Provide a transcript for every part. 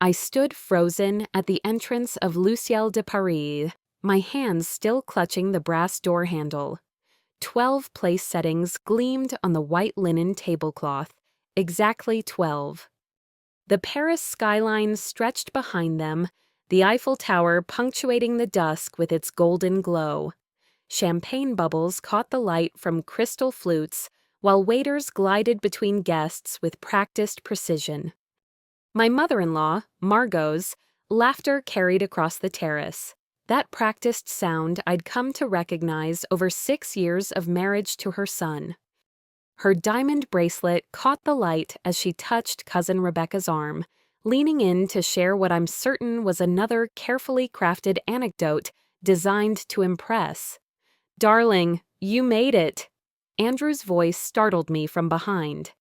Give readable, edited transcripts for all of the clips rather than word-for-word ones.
I stood frozen at the entrance of Luciel de Paris, my hands still clutching the brass door handle. 12 place settings gleamed on the white linen tablecloth, exactly 12. The Paris skyline stretched behind them, the Eiffel Tower punctuating the dusk with its golden glow. Champagne bubbles caught the light from crystal flutes, while waiters glided between guests with practiced precision. My mother-in-law, Margot's, laughter carried across the terrace. That practiced sound I'd come to recognize over 6 years of marriage to her son. Her diamond bracelet caught the light as she touched Cousin Rebecca's arm, leaning in to share what I'm certain was another carefully crafted anecdote designed to impress. "Darling, you made it!" Andrew's voice startled me from behind.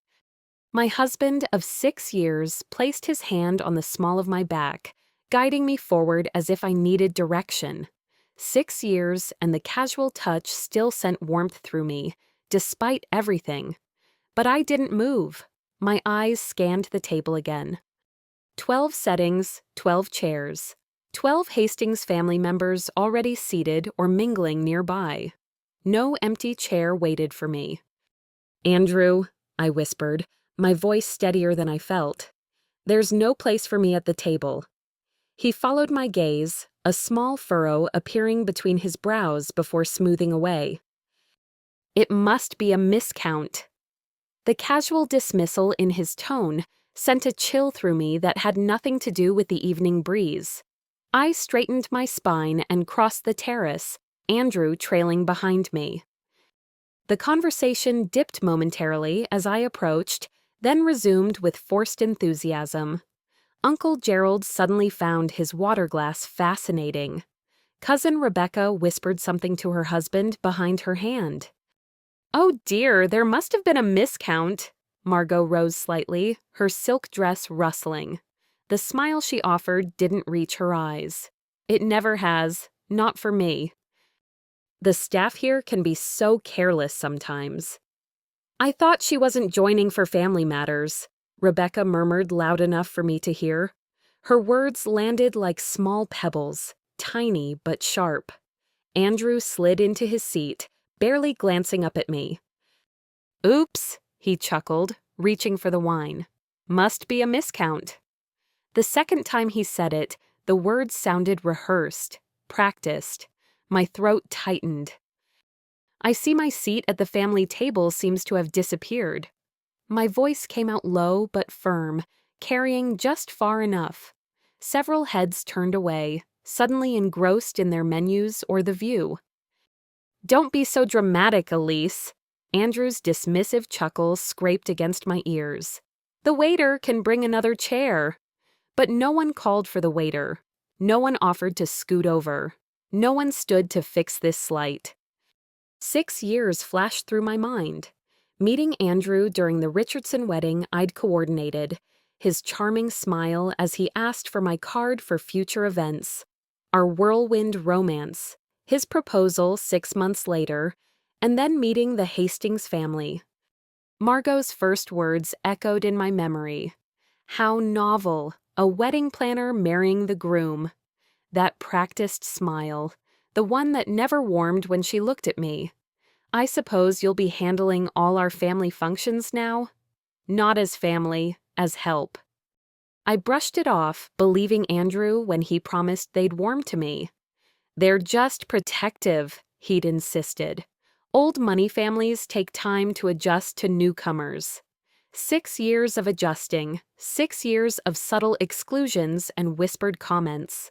My husband of 6 years placed his hand on the small of my back, guiding me forward as if I needed direction. 6 years, and the casual touch still sent warmth through me, despite everything. But I didn't move. My eyes scanned the table again. 12 settings, 12 chairs. 12 Hastings family members already seated or mingling nearby. No empty chair waited for me. "Andrew," I whispered, my voice steadier than I felt. "There's no place for me at the table." He followed my gaze, a small furrow appearing between his brows before smoothing away. "It must be a miscount." The casual dismissal in his tone sent a chill through me that had nothing to do with the evening breeze. I straightened my spine and crossed the terrace, Andrew trailing behind me. The conversation dipped momentarily as I approached, then resumed with forced enthusiasm. Uncle Gerald suddenly found his water glass fascinating. Cousin Rebecca whispered something to her husband behind her hand. "Oh dear, there must have been a miscount." Margot rose slightly, her silk dress rustling. The smile she offered didn't reach her eyes. "It never has, not for me. The staff here can be so careless sometimes." "I thought she wasn't joining for family matters," Rebecca murmured loud enough for me to hear. Her words landed like small pebbles, tiny but sharp. Andrew slid into his seat, barely glancing up at me. "Oops," he chuckled, reaching for the wine. "Must be a miscount." The second time he said it, the words sounded rehearsed, practiced. My throat tightened. "I see my seat at the family table seems to have disappeared." My voice came out low but firm, carrying just far enough. Several heads turned away, suddenly engrossed in their menus or the view. "Don't be so dramatic, Elise." Andrew's dismissive chuckle scraped against my ears. "The waiter can bring another chair." But no one called for the waiter. No one offered to scoot over. No one stood to fix this slight. 6 years flashed through my mind. Meeting Andrew during the Richardson wedding I'd coordinated, his charming smile as he asked for my card for future events, our whirlwind romance, his proposal 6 months later, and then meeting the Hastings family. Margot's first words echoed in my memory. How novel, a wedding planner marrying the groom. That practiced smile, the one that never warmed when she looked at me. "I suppose you'll be handling all our family functions now?" "Not as family, as help." I brushed it off, believing Andrew when he promised they'd warm to me. "They're just protective," he'd insisted. "Old money families take time to adjust to newcomers." 6 years of adjusting, 6 years of subtle exclusions and whispered comments.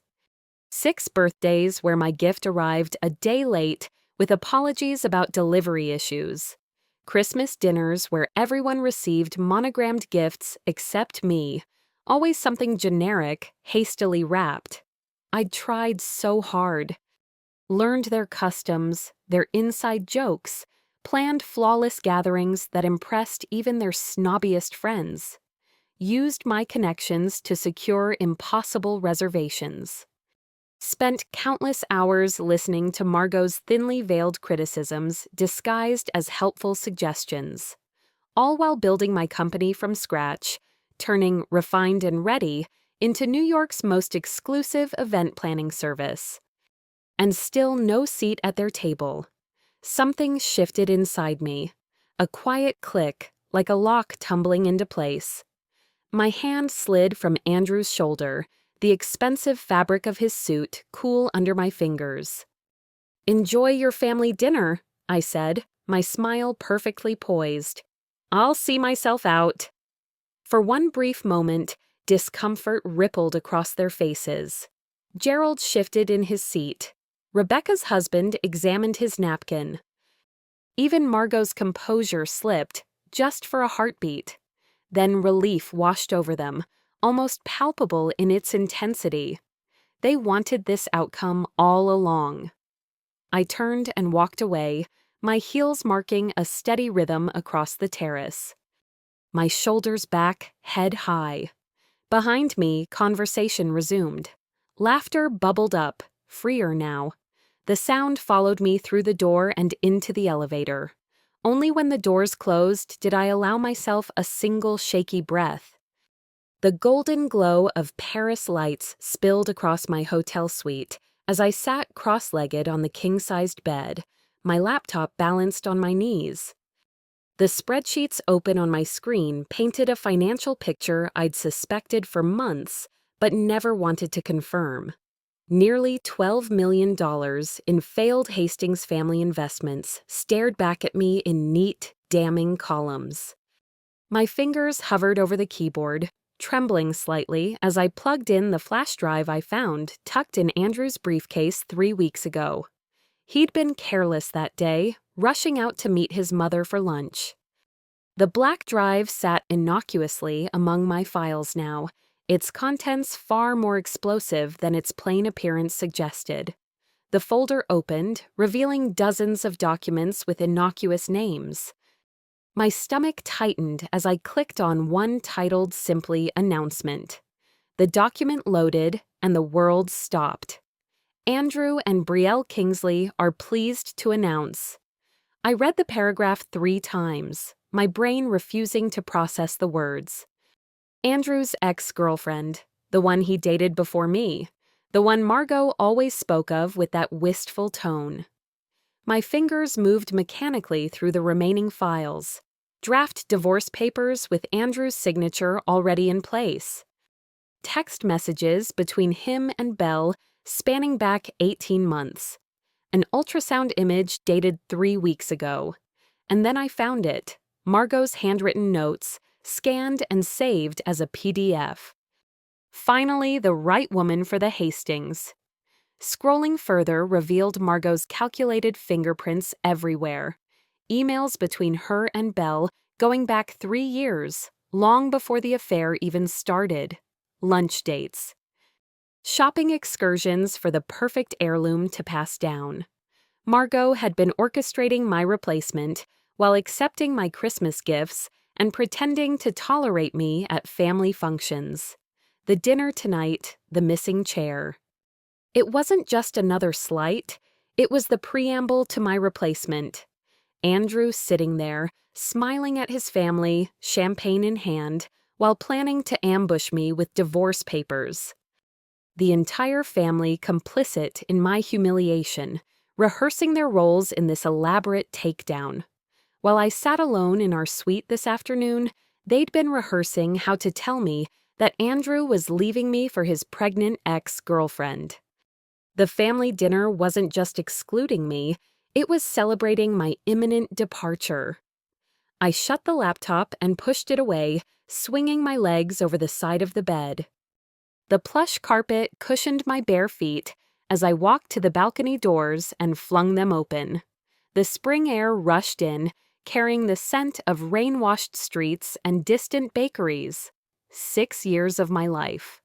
6 birthdays where my gift arrived a day late with apologies about delivery issues. Christmas dinners where everyone received monogrammed gifts except me, always something generic, hastily wrapped. I'd tried so hard. Learned their customs, their inside jokes, planned flawless gatherings that impressed even their snobbiest friends. Used my connections to secure impossible reservations. Spent countless hours listening to Margot's thinly veiled criticisms disguised as helpful suggestions. All while building my company from scratch, turning refined and ready into New York's most exclusive event planning service. And still no seat at their table. Something shifted inside me. A quiet click, like a lock tumbling into place. My hand slid from Andrew's shoulder, the expensive fabric of his suit cool under my fingers. "Enjoy your family dinner," I said, my smile perfectly poised. "I'll see myself out." For one brief moment, discomfort rippled across their faces. Gerald shifted in his seat. Rebecca's husband examined his napkin. Even Margot's composure slipped, just for a heartbeat. Then relief washed over them, almost palpable in its intensity. They wanted this outcome all along. I turned and walked away, my heels marking a steady rhythm across the terrace. My shoulders back, head high. Behind me, conversation resumed. Laughter bubbled up, freer now. The sound followed me through the door and into the elevator. Only when the doors closed did I allow myself a single shaky breath. The golden glow of Paris lights spilled across my hotel suite as I sat cross-legged on the king-sized bed, my laptop balanced on my knees. The spreadsheets open on my screen painted a financial picture I'd suspected for months, but never wanted to confirm. Nearly $12 million in failed Hastings family investments stared back at me in neat, damning columns. My fingers hovered over the keyboard, trembling slightly as I plugged in the flash drive I found tucked in Andrew's briefcase 3 weeks ago. He'd been careless that day, rushing out to meet his mother for lunch. The black drive sat innocuously among my files now, its contents far more explosive than its plain appearance suggested. The folder opened, revealing dozens of documents with innocuous names. My stomach tightened as I clicked on one titled simply Announcement. The document loaded, and the world stopped. Andrew and Brielle Kingsley are pleased to announce. I read the paragraph 3 times, my brain refusing to process the words. Andrew's ex-girlfriend, the one he dated before me, the one Margot always spoke of with that wistful tone. My fingers moved mechanically through the remaining files. Draft divorce papers with Andrew's signature already in place. Text messages between him and Belle spanning back 18 months. An ultrasound image dated 3 weeks ago. And then I found it, Margot's handwritten notes, scanned and saved as a PDF. Finally, the right woman for the Hastings. Scrolling further revealed Margot's calculated fingerprints everywhere. Emails between her and Belle going back 3 years, long before the affair even started. Lunch dates. Shopping excursions for the perfect heirloom to pass down. Margot had been orchestrating my replacement while accepting my Christmas gifts and pretending to tolerate me at family functions. The dinner tonight, the missing chair. It wasn't just another slight, it was the preamble to my replacement. Andrew sitting there, smiling at his family, champagne in hand, while planning to ambush me with divorce papers. The entire family complicit in my humiliation, rehearsing their roles in this elaborate takedown. While I sat alone in our suite this afternoon, they'd been rehearsing how to tell me that Andrew was leaving me for his pregnant ex-girlfriend. The family dinner wasn't just excluding me, it was celebrating my imminent departure. I shut the laptop and pushed it away, swinging my legs over the side of the bed. The plush carpet cushioned my bare feet as I walked to the balcony doors and flung them open. The spring air rushed in, carrying the scent of rain-washed streets and distant bakeries. 6 years of my life.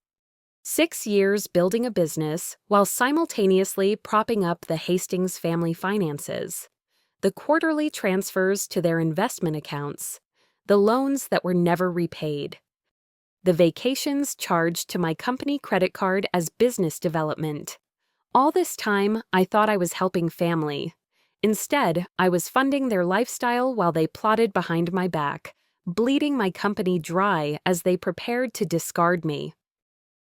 6 years building a business while simultaneously propping up the Hastings family finances. The quarterly transfers to their investment accounts. The loans that were never repaid. The vacations charged to my company credit card as business development. All this time, I thought I was helping family. Instead, I was funding their lifestyle while they plotted behind my back, bleeding my company dry as they prepared to discard me.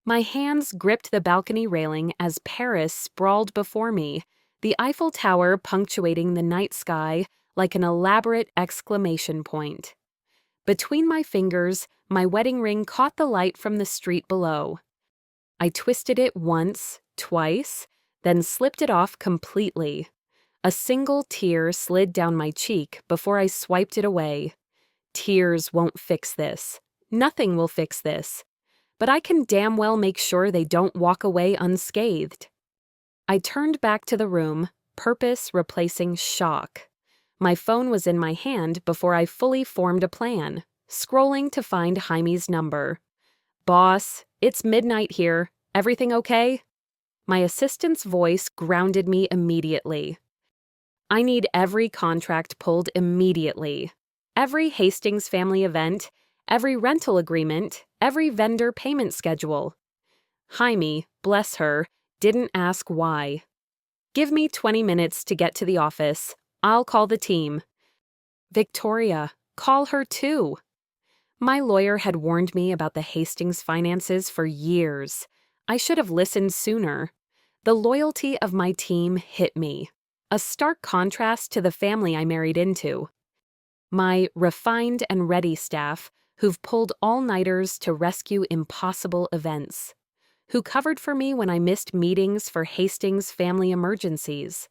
My hands gripped the balcony railing as Paris sprawled before me, the Eiffel Tower punctuating the night sky like an elaborate exclamation point. Between my fingers, my wedding ring caught the light from the street below. I twisted it once, twice, then slipped it off completely. A single tear slid down my cheek before I swiped it away. Tears won't fix this. Nothing will fix this. But I can damn well make sure they don't walk away unscathed. I turned back to the room, purpose replacing shock. My phone was in my hand before I fully formed a plan, scrolling to find Jaime's number. "Boss, it's midnight here. Everything okay?" My assistant's voice grounded me immediately. "I need every contract pulled immediately. Every Hastings family event, every rental agreement, every vendor payment schedule." Jaime, bless her, didn't ask why. "Give me 20 minutes to get to the office. I'll call the team." "Victoria, call her too." My lawyer had warned me about the Hastings finances for years. I should have listened sooner. The loyalty of my team hit me, a stark contrast to the family I married into. My refined and ready staff, who've pulled all-nighters to rescue impossible events, who covered for me when I missed meetings for Hastings family emergencies,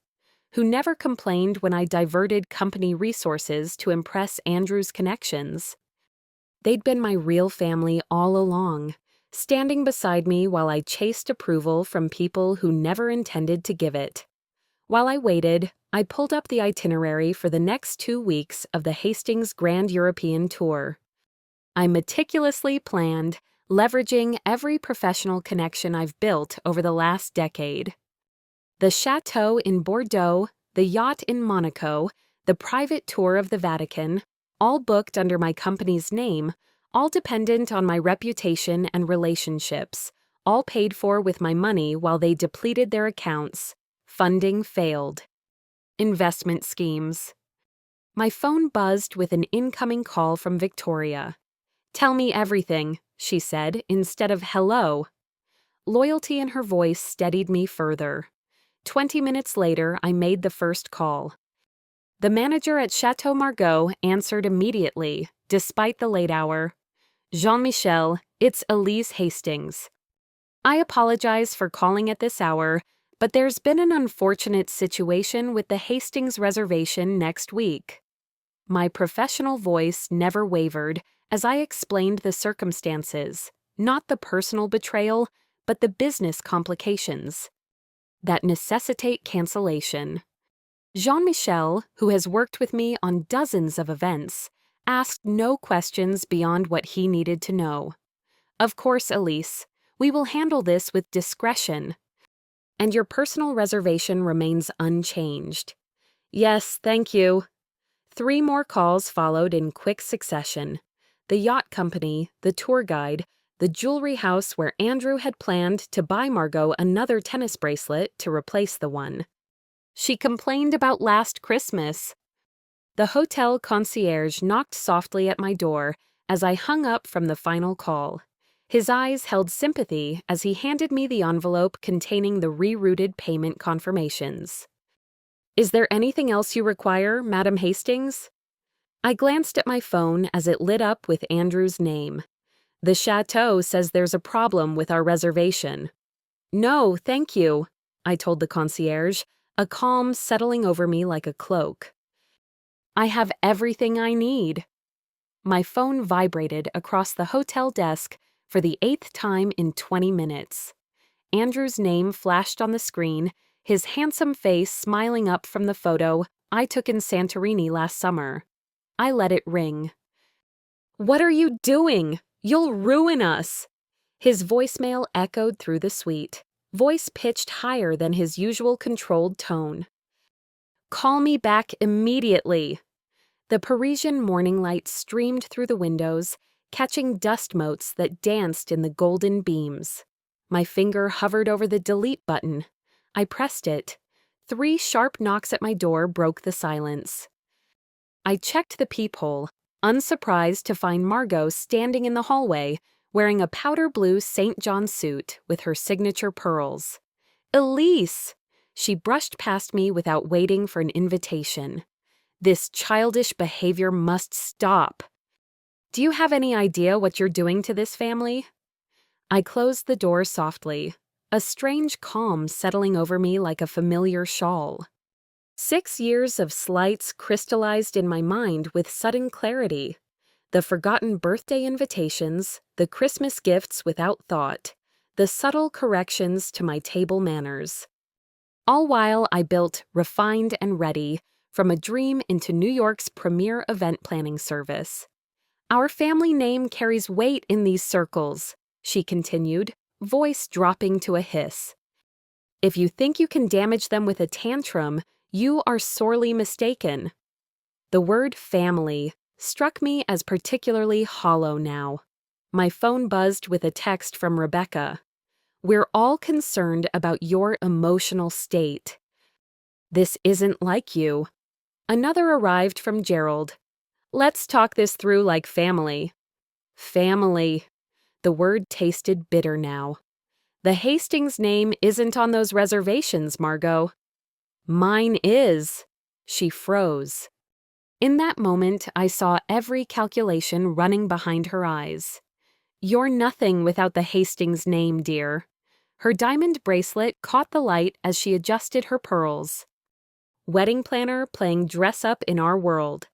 who never complained when I diverted company resources to impress Andrew's connections. They'd been my real family all along, standing beside me while I chased approval from people who never intended to give it. While I waited, I pulled up the itinerary for the next 2 weeks of the Hastings Grand European Tour. I meticulously planned, leveraging every professional connection I've built over the last decade. The chateau in Bordeaux, the yacht in Monaco, the private tour of the Vatican, all booked under my company's name, all dependent on my reputation and relationships, all paid for with my money while they depleted their accounts. Funding failed. Investment schemes. My phone buzzed with an incoming call from Victoria. "Tell me everything," she said, instead of hello. Loyalty in her voice steadied me further. 20 minutes later, I made the first call. The manager at Chateau Margaux answered immediately, despite the late hour. "Jean-Michel, it's Elise Hastings. I apologize for calling at this hour, but there's been an unfortunate situation with the Hastings reservation next week." My professional voice never wavered as I explained the circumstances, not the personal betrayal, but the business complications that necessitate cancellation. Jean-Michel, who has worked with me on dozens of events, asked no questions beyond what he needed to know. "Of course, Elise, we will handle this with discretion. And your personal reservation remains unchanged." "Yes, thank you." 3 more calls followed in quick succession. The yacht company, the tour guide, the jewelry house where Andrew had planned to buy Margot another tennis bracelet to replace the one. She complained about last Christmas. The hotel concierge knocked softly at my door as I hung up from the final call. His eyes held sympathy as he handed me the envelope containing the rerouted payment confirmations. "Is there anything else you require, Madam Hastings?" I glanced at my phone as it lit up with Andrew's name. "The chateau says there's a problem with our reservation." "No, thank you," I told the concierge, a calm settling over me like a cloak. "I have everything I need." My phone vibrated across the hotel desk for the 8th time in 20 minutes. Andrew's name flashed on the screen, his handsome face smiling up from the photo I took in Santorini last summer. I let it ring. "What are you doing? You'll ruin us." His voicemail echoed through the suite, voice pitched higher than his usual controlled tone. "Call me back immediately." The Parisian morning light streamed through the windows, catching dust motes that danced in the golden beams. My finger hovered over the delete button. I pressed it. 3 sharp knocks at my door broke the silence. I checked the peephole, unsurprised to find Margot standing in the hallway, wearing a powder blue St. John suit with her signature pearls. Elise! She brushed past me without waiting for an invitation. This childish behavior must stop. Do you have any idea what you're doing to this family? I closed the door softly, a strange calm settling over me like a familiar shawl. 6 years of slights crystallized in my mind with sudden clarity. The forgotten birthday invitations, the Christmas gifts without thought, the subtle corrections to my table manners. All while I built Refined and Ready from a dream into New York's premier event planning service. Our family name carries weight in these circles, she continued, voice dropping to a hiss. If you think you can damage them with a tantrum, you are sorely mistaken. The word family struck me as particularly hollow now. My phone buzzed with a text from Rebecca. We're all concerned about your emotional state. This isn't like you. Another arrived from Gerald. Let's talk this through like family. Family. The word tasted bitter now. The Hastings name isn't on those reservations, Margot. Mine is. She froze. In that moment, I saw every calculation running behind her eyes. You're nothing without the Hastings name, dear. Her diamond bracelet caught the light as she adjusted her pearls. Wedding planner playing dress up in our world.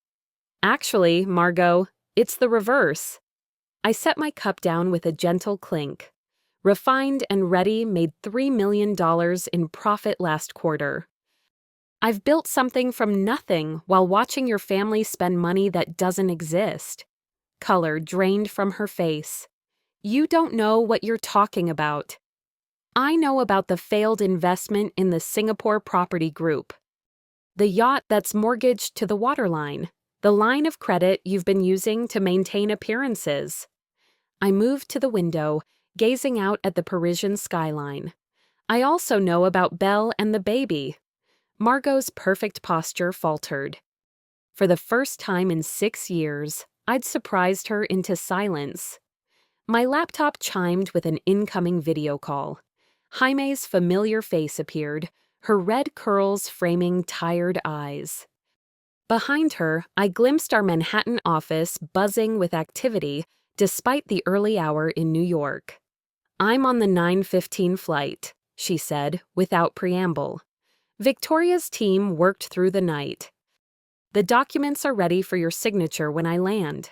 Actually, Margot, it's the reverse. I set my cup down with a gentle clink. Refined and Ready made $3 million in profit last quarter. I've built something from nothing while watching your family spend money that doesn't exist. Color drained from her face. You don't know what you're talking about. I know about the failed investment in the Singapore property group. The yacht that's mortgaged to the waterline. The line of credit you've been using to maintain appearances. I moved to the window, gazing out at the Parisian skyline. I also know about Belle and the baby. Margot's perfect posture faltered. For the first time in 6 years, I'd surprised her into silence. My laptop chimed with an incoming video call. Jaime's familiar face appeared, her red curls framing tired eyes. Behind her, I glimpsed our Manhattan office buzzing with activity despite the early hour in New York. I'm on the 9:15 flight, she said, without preamble. Victoria's team worked through the night. The documents are ready for your signature when I land.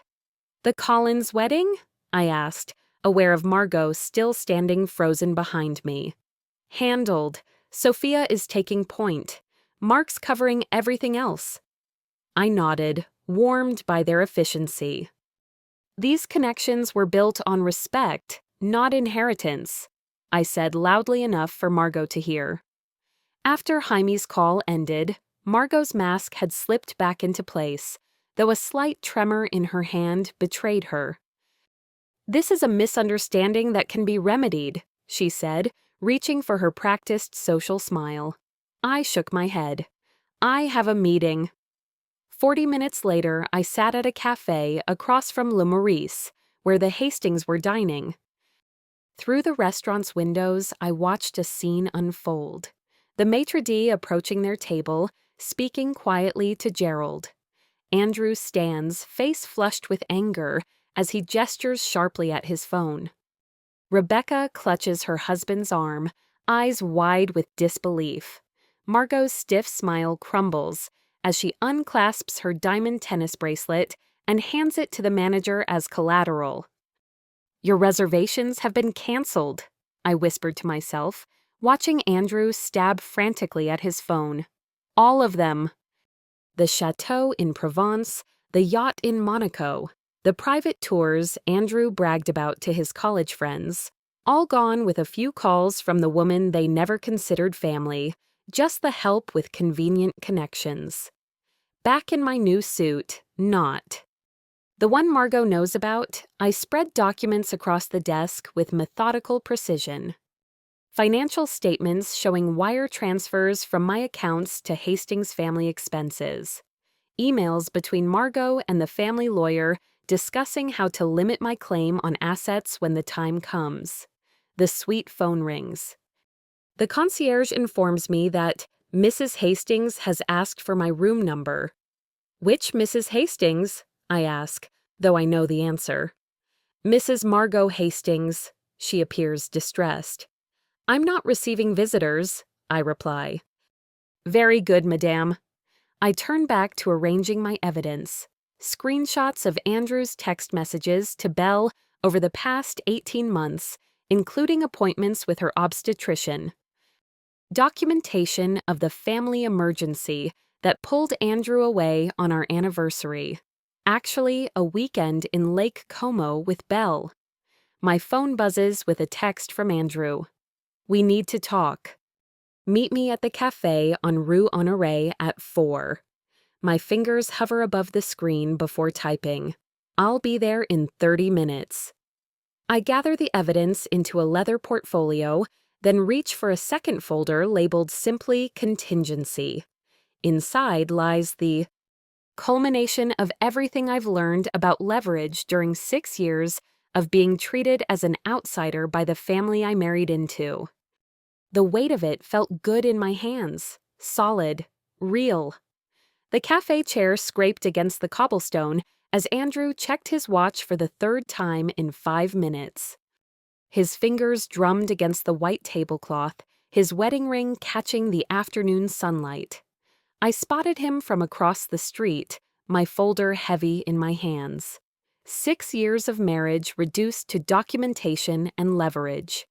The Collins wedding? I asked, aware of Margot still standing frozen behind me. Handled. Sophia is taking point. Mark's covering everything else. I nodded, warmed by their efficiency. These connections were built on respect, not inheritance, I said loudly enough for Margot to hear. After Jaime's call ended, Margot's mask had slipped back into place, though a slight tremor in her hand betrayed her. This is a misunderstanding that can be remedied, she said, reaching for her practiced social smile. I shook my head. I have a meeting. 40 minutes later, I sat at a cafe across from Le Maurice, where the Hastings were dining. Through the restaurant's windows, I watched a scene unfold. The maitre d' approaching their table, speaking quietly to Gerald. Andrew stands, face flushed with anger, as he gestures sharply at his phone. Rebecca clutches her husband's arm, eyes wide with disbelief. Margot's stiff smile crumbles as she unclasps her diamond tennis bracelet and hands it to the manager as collateral. Your reservations have been canceled, I whispered to myself, watching Andrew stab frantically at his phone. All of them. The chateau in Provence, the yacht in Monaco, the private tours Andrew bragged about to his college friends, all gone with a few calls from the woman they never considered family, just the help with convenient connections. Back in my new suit, not. The one Margot knows about, I spread documents across the desk with methodical precision. Financial statements showing wire transfers from my accounts to Hastings family expenses. Emails between Margot and the family lawyer discussing how to limit my claim on assets when the time comes. The sweet phone rings. The concierge informs me that Mrs. Hastings has asked for my room number. Which Mrs. Hastings? I ask, though I know the answer. Mrs. Margot Hastings. She appears distressed. I'm not receiving visitors, I reply. Very good, madame. I turn back to arranging my evidence. Screenshots of Andrew's text messages to Belle over the past 18 months, including appointments with her obstetrician. Documentation of the family emergency that pulled Andrew away on our anniversary. Actually, a weekend in Lake Como with Belle. My phone buzzes with a text from Andrew. We need to talk. Meet me at the cafe on Rue Honoré at 4. My fingers hover above the screen before typing. I'll be there in 30 minutes. I gather the evidence into a leather portfolio, then reach for a second folder labeled simply Contingency. Inside lies the culmination of everything I've learned about leverage during 6 years of being treated as an outsider by the family I married into. The weight of it felt good in my hands, solid, real. The cafe chair scraped against the cobblestone as Andrew checked his watch for the third time in 5 minutes. His fingers drummed against the white tablecloth, his wedding ring catching the afternoon sunlight. I spotted him from across the street, my folder heavy in my hands. 6 years of marriage reduced to documentation and leverage.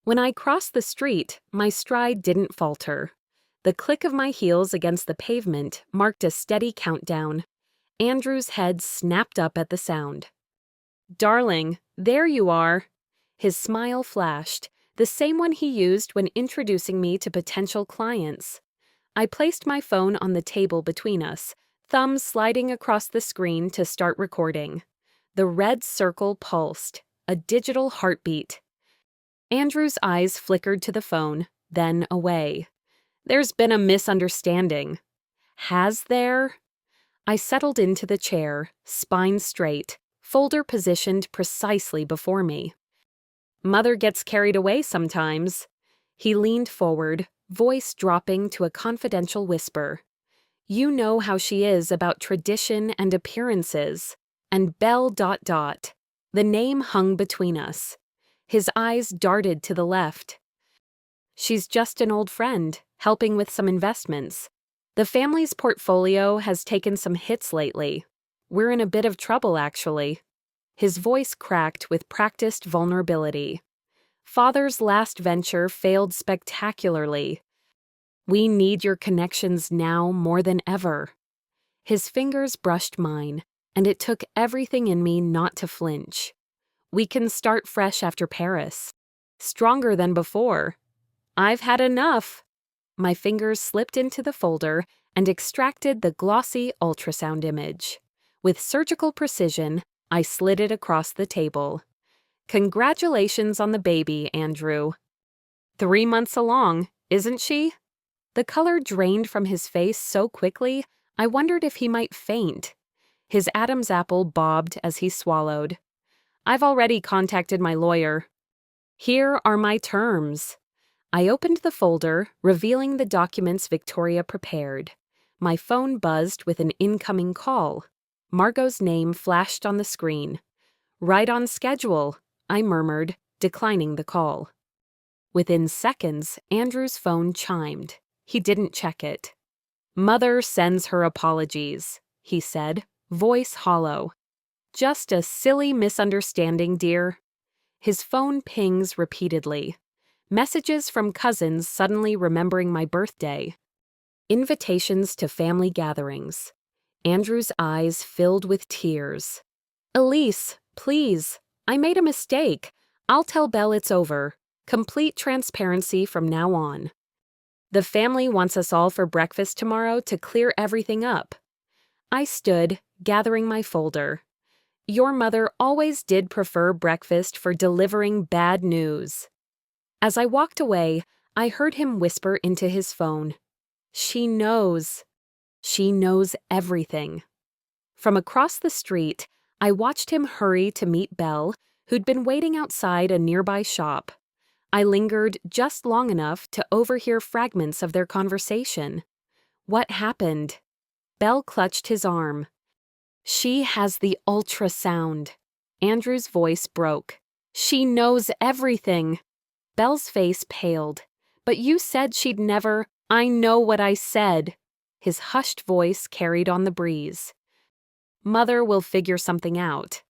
When I crossed the street, my stride didn't falter. The click of my heels against the pavement marked a steady countdown. Andrew's head snapped up at the sound. Darling, there you are. His smile flashed, the same one he used when introducing me to potential clients. I placed my phone on the table between us, thumbs sliding across the screen to start recording. The red circle pulsed, a digital heartbeat. Andrew's eyes flickered to the phone, then away. There's been a misunderstanding. Has there? I settled into the chair, spine straight, folder positioned precisely before me. Mother gets carried away sometimes. He leaned forward, voice dropping to a confidential whisper. You know how she is about tradition and appearances. And Belle ... The name hung between us. His eyes darted to the left. She's just an old friend, helping with some investments. The family's portfolio has taken some hits lately. We're in a bit of trouble, actually. His voice cracked with practiced vulnerability. Father's last venture failed spectacularly. We need your connections now more than ever. His fingers brushed mine, and it took everything in me not to flinch. We can start fresh after Paris. Stronger than before. I've had enough. My fingers slipped into the folder and extracted the glossy ultrasound image. With surgical precision, I slid it across the table. Congratulations on the baby, Andrew. 3 months along, isn't she? The color drained from his face so quickly, I wondered if he might faint. His Adam's apple bobbed as he swallowed. I've already contacted my lawyer. Here are my terms. I opened the folder, revealing the documents Victoria prepared. My phone buzzed with an incoming call. Margot's name flashed on the screen. Right on schedule, I murmured, declining the call. Within seconds, Andrew's phone chimed. He didn't check it. Mother sends her apologies, he said, voice hollow. Just a silly misunderstanding, dear. His phone pings repeatedly. Messages from cousins suddenly remembering my birthday. Invitations to family gatherings. Andrew's eyes filled with tears. Elise, please. I made a mistake. I'll tell Belle it's over. Complete transparency from now on. The family wants us all for breakfast tomorrow to clear everything up. I stood, gathering my folder. Your mother always did prefer breakfast for delivering bad news. As I walked away, I heard him whisper into his phone. She knows. She knows everything. From across the street, I watched him hurry to meet Belle, who'd been waiting outside a nearby shop. I lingered just long enough to overhear fragments of their conversation. What happened? Belle clutched his arm. She has the ultrasound. Andrew's voice broke. She knows everything. Belle's face paled. But you said she'd never. I know what I said. His hushed voice carried on the breeze. Mother will figure something out.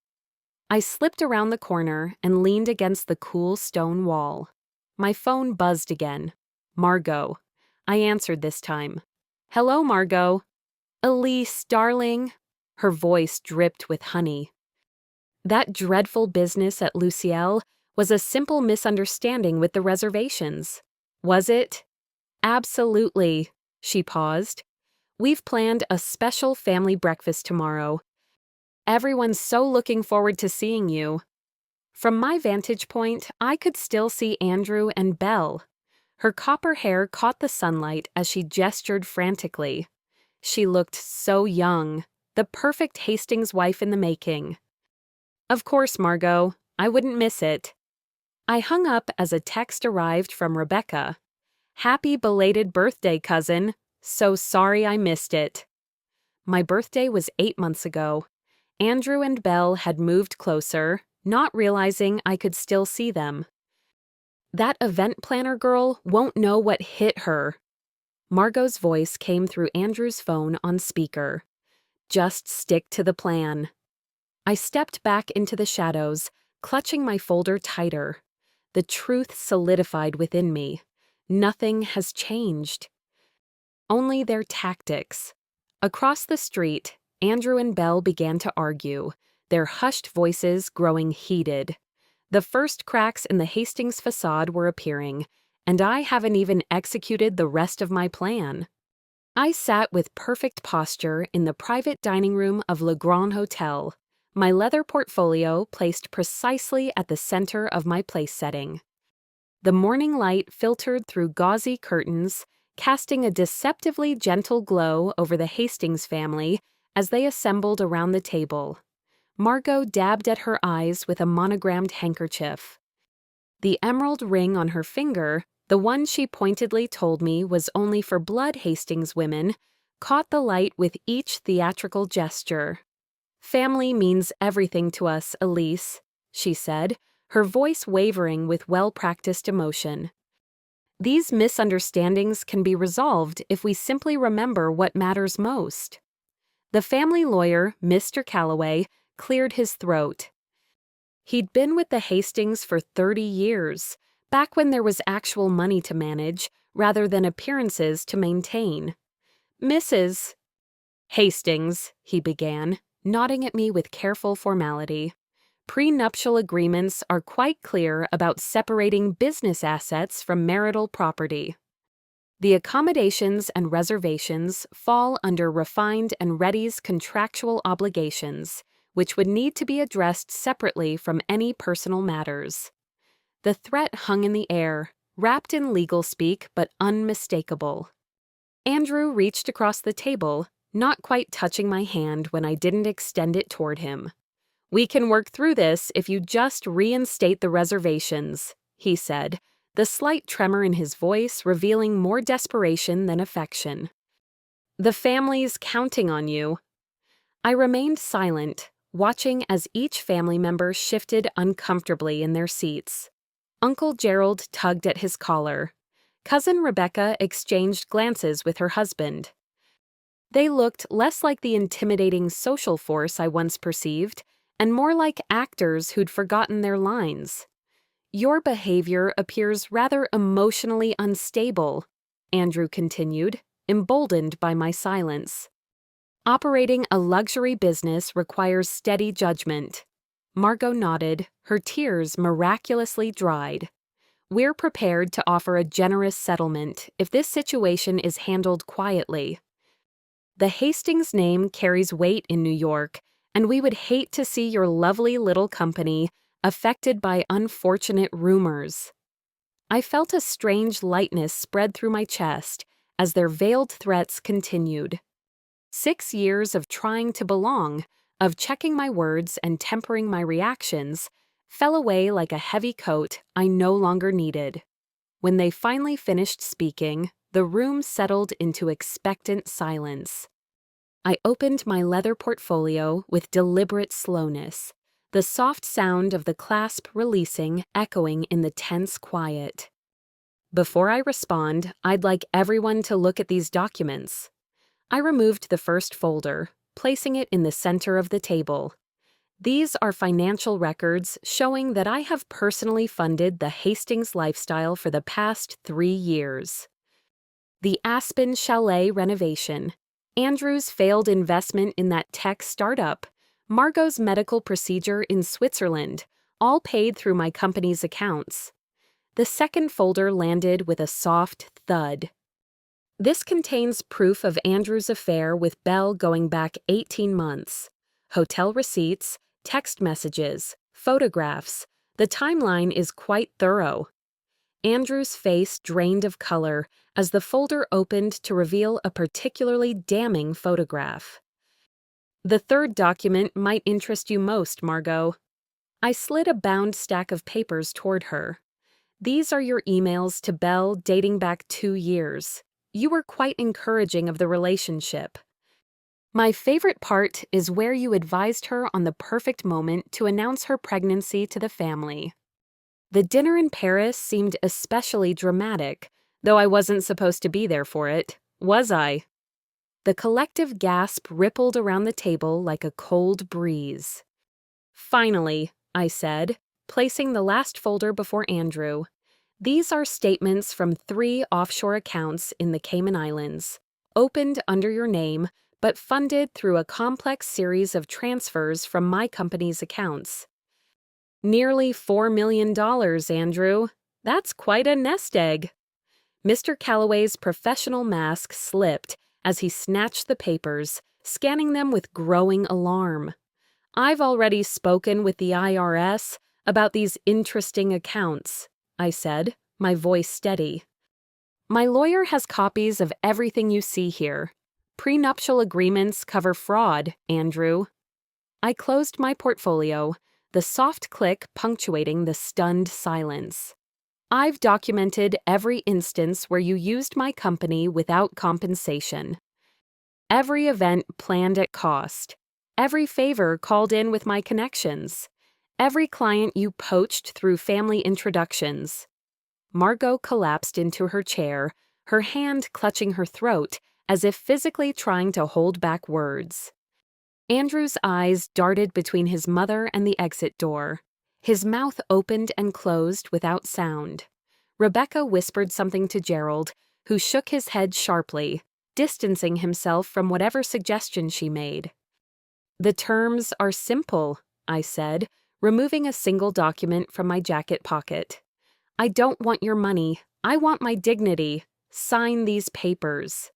I slipped around the corner and leaned against the cool stone wall. My phone buzzed again. Margot. I answered this time. Hello, Margot. Elise, darling. Her voice dripped with honey. That dreadful business at Luciel was a simple misunderstanding with the reservations. Was it? Absolutely. She paused. We've planned a special family breakfast tomorrow. Everyone's so looking forward to seeing you. From my vantage point, I could still see Andrew and Belle. Her copper hair caught the sunlight as she gestured frantically. She looked so young, the perfect Hastings wife in the making. Of course, Margot. I wouldn't miss it. I hung up as a text arrived from Rebecca. Happy belated birthday, cousin. So sorry I missed it. My birthday was 8 months ago. Andrew and Belle had moved closer, not realizing I could still see them. That event planner girl won't know what hit her. Margot's voice came through Andrew's phone on speaker. Just stick to the plan. I stepped back into the shadows, clutching my folder tighter. The truth solidified within me. Nothing has changed. Only their tactics. Across the street, Andrew and Belle began to argue, their hushed voices growing heated. The first cracks in the Hastings facade were appearing, and I haven't even executed the rest of my plan. I sat with perfect posture in the private dining room of Le Grand Hotel, my leather portfolio placed precisely at the center of my place setting. The morning light filtered through gauzy curtains, casting a deceptively gentle glow over the Hastings family as they assembled around the table. Margot dabbed at her eyes with a monogrammed handkerchief. The emerald ring on her finger, the one she pointedly told me was only for blood Hastings women, caught the light with each theatrical gesture. Family means everything to us, Elise, she said, her voice wavering with well-practiced emotion. These misunderstandings can be resolved if we simply remember what matters most. The family lawyer, Mr. Calloway, cleared his throat. He'd been with the Hastings for 30 years, back when there was actual money to manage rather than appearances to maintain. Mrs. Hastings, he began, nodding at me with careful formality. Prenuptial agreements are quite clear about separating business assets from marital property. The accommodations and reservations fall under refined and ready's contractual obligations, which would need to be addressed separately from any personal matters. The threat hung in the air, wrapped in legal speak but unmistakable. Andrew reached across the table, not quite touching my hand when I didn't extend it toward him. We can work through this if you just reinstate the reservations, he said, the slight tremor in his voice revealing more desperation than affection. The family's counting on you. I remained silent, watching as each family member shifted uncomfortably in their seats. Uncle Gerald tugged at his collar. Cousin Rebecca exchanged glances with her husband. They looked less like the intimidating social force I once perceived, and more like actors who'd forgotten their lines. Your behavior appears rather emotionally unstable, Andrew continued, emboldened by my silence. Operating a luxury business requires steady judgment. Margot nodded, her tears miraculously dried. We're prepared to offer a generous settlement if this situation is handled quietly. The Hastings name carries weight in New York, and we would hate to see your lovely little company affected by unfortunate rumors. I felt a strange lightness spread through my chest as their veiled threats continued. 6 years of trying to belong, of checking my words and tempering my reactions fell away like a heavy coat I no longer needed. When they finally finished speaking, the room settled into expectant silence. I opened my leather portfolio with deliberate slowness, the soft sound of the clasp releasing echoing in the tense quiet. Before I respond, I'd like everyone to look at these documents. I removed the first folder, placing it in the center of the table. These are financial records showing that I have personally funded the Hastings lifestyle for the past 3 years. The Aspen Chalet renovation, Andrew's failed investment in that tech startup, Margot's medical procedure in Switzerland, all paid through my company's accounts. The second folder landed with a soft thud. This contains proof of Andrew's affair with Belle going back 18 months. Hotel receipts, text messages, photographs. The timeline is quite thorough. Andrew's face drained of color as the folder opened to reveal a particularly damning photograph. The third document might interest you most, Margot. I slid a bound stack of papers toward her. These are your emails to Belle dating back 2 years. You were quite encouraging of the relationship. My favorite part is where you advised her on the perfect moment to announce her pregnancy to the family. The dinner in Paris seemed especially dramatic, though I wasn't supposed to be there for it, was I? The collective gasp rippled around the table like a cold breeze. Finally, I said, placing the last folder before Andrew. These are statements from 3 offshore accounts in the Cayman Islands, opened under your name, but funded through a complex series of transfers from my company's accounts. Nearly $4 million, Andrew. That's quite a nest egg. Mr. Calloway's professional mask slipped as he snatched the papers, scanning them with growing alarm. I've already spoken with the IRS about these interesting accounts, I said, my voice steady. My lawyer has copies of everything you see here. Prenuptial agreements cover fraud, Andrew. I closed my portfolio, the soft click punctuating the stunned silence. I've documented every instance where you used my company without compensation. Every event planned at cost. Every favor called in with my connections. Every client you poached through family introductions. Margot collapsed into her chair, her hand clutching her throat as if physically trying to hold back words. Andrew's eyes darted between his mother and the exit door. His mouth opened and closed without sound. Rebecca whispered something to Gerald, who shook his head sharply, distancing himself from whatever suggestion she made. The terms are simple, I said, removing a single document from my jacket pocket. I don't want your money. I want my dignity. Sign these papers.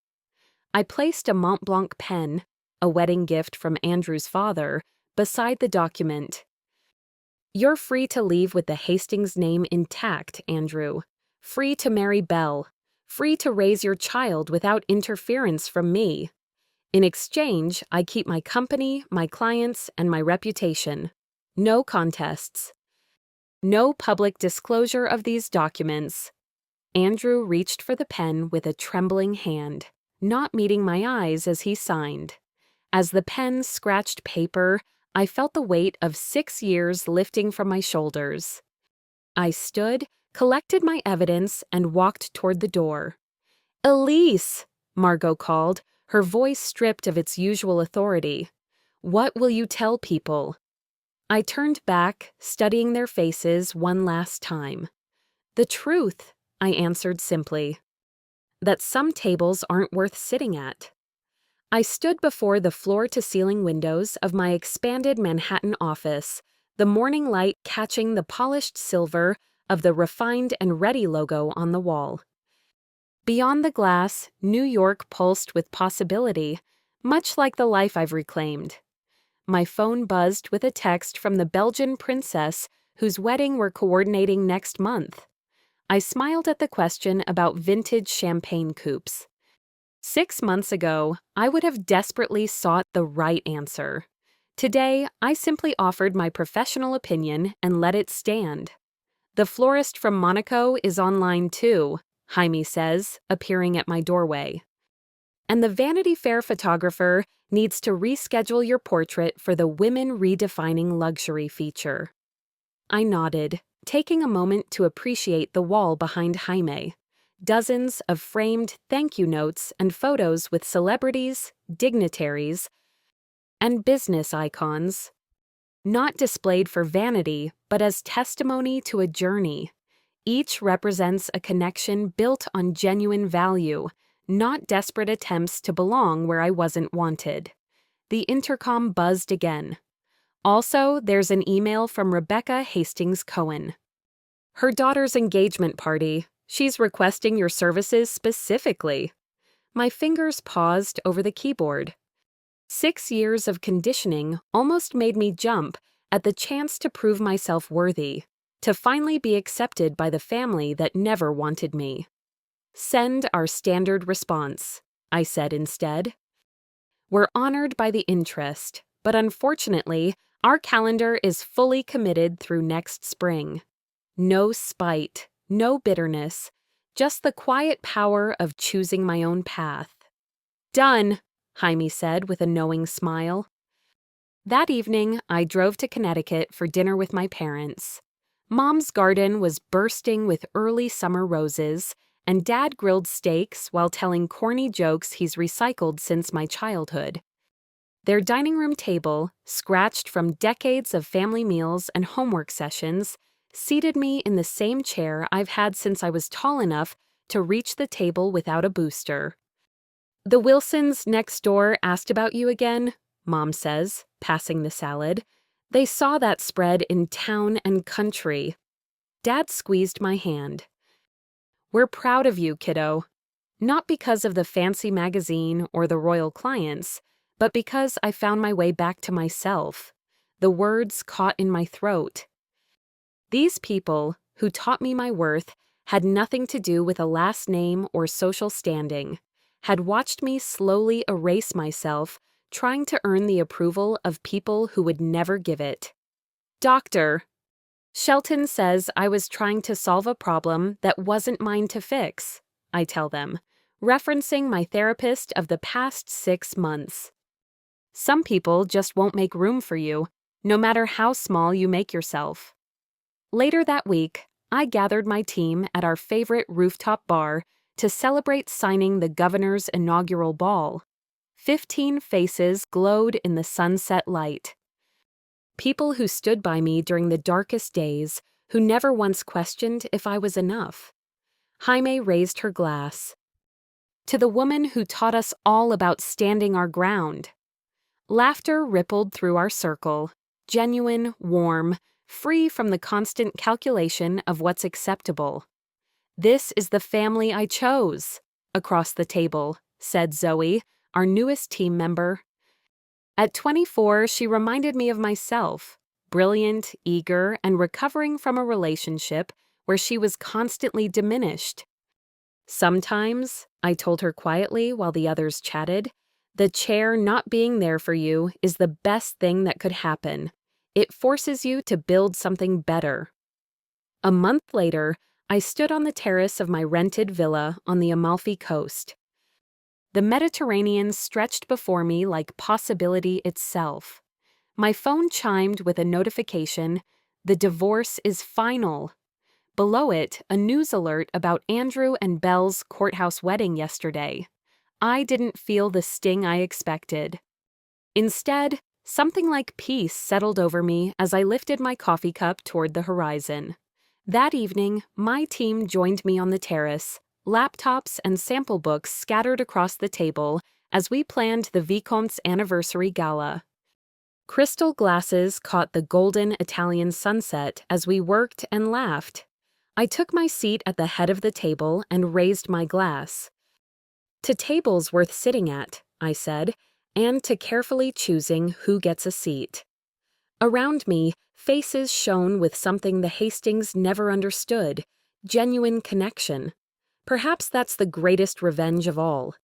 I placed a Mont Blanc pen, a wedding gift from Andrew's father, beside the document. You're free to leave with the Hastings name intact, Andrew. Free to marry Belle. Free to raise your child without interference from me. In exchange, I keep my company, my clients, and my reputation. No contests. No public disclosure of these documents. Andrew reached for the pen with a trembling hand, not meeting my eyes as he signed. As the pen scratched paper, I felt the weight of 6 years lifting from my shoulders. I stood, collected my evidence, and walked toward the door. Elise, Margot called, her voice stripped of its usual authority. What will you tell people? I turned back, studying their faces one last time. The truth, I answered simply. That some tables aren't worth sitting at. I stood before the floor-to-ceiling windows of my expanded Manhattan office, the morning light catching the polished silver of the Refined and Ready logo on the wall. Beyond the glass, New York pulsed with possibility, much like the life I've reclaimed. My phone buzzed with a text from the Belgian princess whose wedding we're coordinating next month. I smiled at the question about vintage champagne coupes. 6 months ago, I would have desperately sought the right answer. Today, I simply offered my professional opinion and let it stand. The florist from Monaco is online too, Jaime says, appearing at my doorway. And the Vanity Fair photographer needs to reschedule your portrait for the Women Redefining Luxury feature. I nodded, taking a moment to appreciate the wall behind Jaime. Dozens of framed thank you notes and photos with celebrities, dignitaries, and business icons. Not displayed for vanity, but as testimony to a journey. Each represents a connection built on genuine value, not desperate attempts to belong where I wasn't wanted. The intercom buzzed again. Also, there's an email from Rebecca Hastings Cohen. Her daughter's engagement party. She's requesting your services specifically. My fingers paused over the keyboard. 6 years of conditioning almost made me jump at the chance to prove myself worthy, to finally be accepted by the family that never wanted me. Send our standard response, I said instead. We're honored by the interest, but unfortunately, our calendar is fully committed through next spring. No spite, no bitterness, just the quiet power of choosing my own path. Done, Jaime said with a knowing smile. That evening, I drove to Connecticut for dinner with my parents. Mom's garden was bursting with early summer roses, and Dad grilled steaks while telling corny jokes he's recycled since my childhood. Their dining room table, scratched from decades of family meals and homework sessions, seated me in the same chair I've had since I was tall enough to reach the table without a booster. The Wilsons next door asked about you again, Mom says, passing the salad. They saw that spread in Town and Country. Dad squeezed my hand. We're proud of you, kiddo. Not because of the fancy magazine or the royal clients, but because I found my way back to myself. The words caught in my throat. These people, who taught me my worth, had nothing to do with a last name or social standing, had watched me slowly erase myself, trying to earn the approval of people who would never give it. Doctor, Shelton says I was trying to solve a problem that wasn't mine to fix, I tell them, referencing my therapist of the past 6 months. Some people just won't make room for you, no matter how small you make yourself. Later that week, I gathered my team at our favorite rooftop bar to celebrate signing the governor's inaugural ball. 15 faces glowed in the sunset light. People who stood by me during the darkest days, who never once questioned if I was enough. Jaime raised her glass. To the woman who taught us all about standing our ground. Laughter rippled through our circle, genuine, warm, free from the constant calculation of what's acceptable. This is the family I chose, across the table, said Zoe, our newest team member. At 24, she reminded me of myself, brilliant, eager, and recovering from a relationship where she was constantly diminished. Sometimes, I told her quietly while the others chatted, the chair not being there for you is the best thing that could happen. It forces you to build something better. A month later, I stood on the terrace of my rented villa on the Amalfi Coast. The Mediterranean stretched before me like possibility itself. My phone chimed with a notification, "The divorce is final." Below it, a news alert about Andrew and Belle's courthouse wedding yesterday. I didn't feel the sting I expected. Instead, something like peace settled over me as I lifted my coffee cup toward the horizon. That evening, my team joined me on the terrace, laptops and sample books scattered across the table as we planned the Vicomte's anniversary gala. Crystal glasses caught the golden Italian sunset as we worked and laughed. I took my seat at the head of the table and raised my glass. To tables worth sitting at, I said, and to carefully choosing who gets a seat. Around me, faces shone with something the Hastings never understood, genuine connection. Perhaps that's the greatest revenge of all,